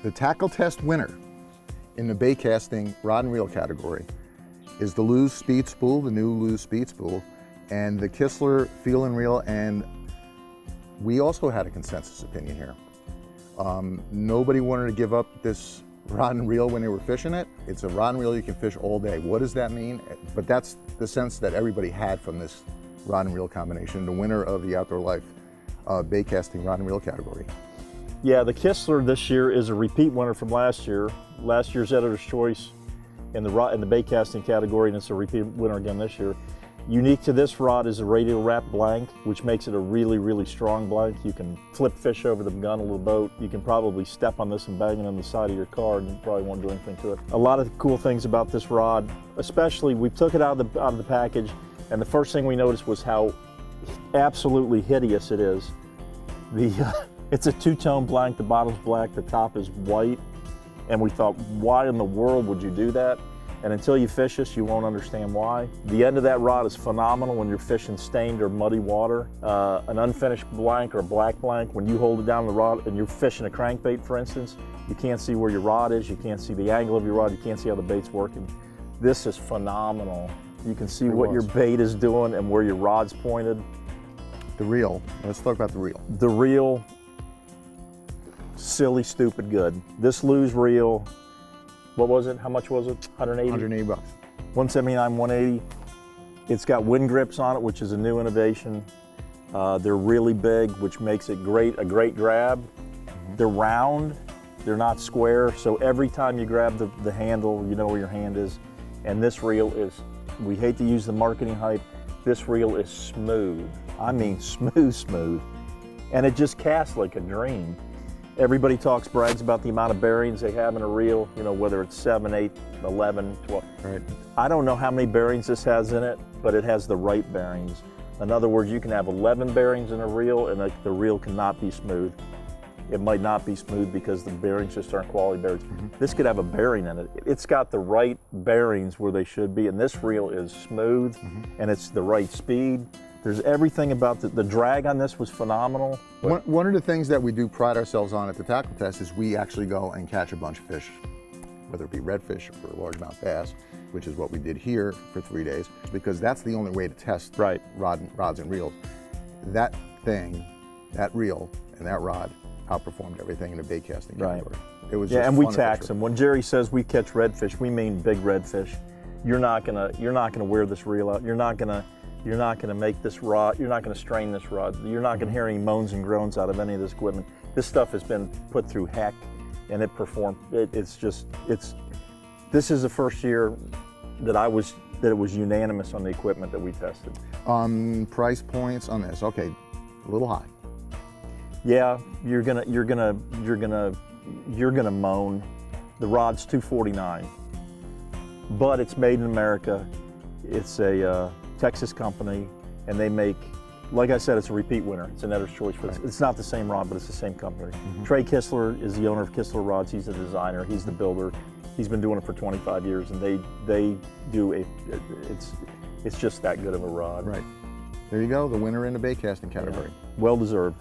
The tackle test winner in the bait casting rod and reel category is the Lew's Speed Spool, the new Lew's Speed Spool, and the Kistler Feel N Reel. And we also had a consensus opinion here. Nobody wanted to give up this rod and reel when they were fishing it. It's a rod and reel you can fish all day. What does that mean? But that's the sense that everybody had from this rod and reel combination, the winner of the Outdoor Life bait casting rod and reel category. Yeah, the Kistler this year is a repeat winner from last year. Last year's Editor's Choice in the bait casting category, and it's a repeat winner again this year. Unique to this rod is a radial wrap blank, which makes it a really, really strong blank. You can flip fish over the gun a little boat. You can probably step on this and bang it on the side of your car, and you probably won't do anything to it. A lot of cool things about this rod, especially we took it out of the package, and the first thing we noticed was how absolutely hideous it is. It's a two-tone blank. The bottom's black, the top is white, and we thought, why in the world would you do that? And until you fish this, you won't understand why. The end of that rod is phenomenal when you're fishing stained or muddy water. An unfinished blank or a black blank, when you hold it down the rod and you're fishing a crankbait, for instance, you can't see where your rod is, you can't see the angle of your rod, you can't see how the bait's working. This is phenomenal. You can see what your bait is doing and where your rod's pointed. The reel, let's talk about the reel. The reel, silly, stupid good. This Lew's reel, what was it? How much was it? 180? 180 bucks. 179, 180. It's got Winn grips on it, which is a new innovation. They're really big, which makes it a great grab. They're round, they're not square, so every time you grab the handle, you know where your hand is. And this reel is, we hate to use the marketing hype, this reel is smooth. I mean smooth, smooth. And it just casts like a dream. Everybody brags about the amount of bearings they have in a reel, you know, whether it's 7, 8, 11, 12. Right. I don't know how many bearings this has in it, but it has the right bearings. In other words, you can have 11 bearings in a reel and the reel cannot be smooth. It might not be smooth because the bearings just aren't quality bearings. This could have a bearing in it. It's got the right bearings where they should be, and this reel is smooth and it's the right speed. There's everything about the drag on this was phenomenal. One of the things that we do pride ourselves on at the tackle test is we actually go and catch a bunch of fish, whether it be redfish or largemouth bass, which is what we did here for 3 days, because that's the only way to test rods and reels. That thing, that reel and that rod outperformed everything in the bait casting category. It was and we tax them. When Jerry says we catch redfish, we mean big redfish. You're not gonna wear this reel out. You're not gonna make this rod, you're not gonna strain this rod. You're not gonna hear any moans and groans out of any of this equipment. This stuff has been put through heck and it performed. This is the first year that it was unanimous on the equipment that we tested. Price points on this, okay, a little high. Yeah, you're gonna moan. The rod's $249, but it's made in America. It's a Texas company, and they make, like I said, it's a repeat winner. It's an Editor's Choice. It's not the same rod, but it's the same company. Trey Kistler is the owner of Kistler Rods. He's the designer. He's the builder. He's been doing it for 25 years, and they do it's just that good of a rod. Right. There you go, the winner in the bait casting category. Well deserved.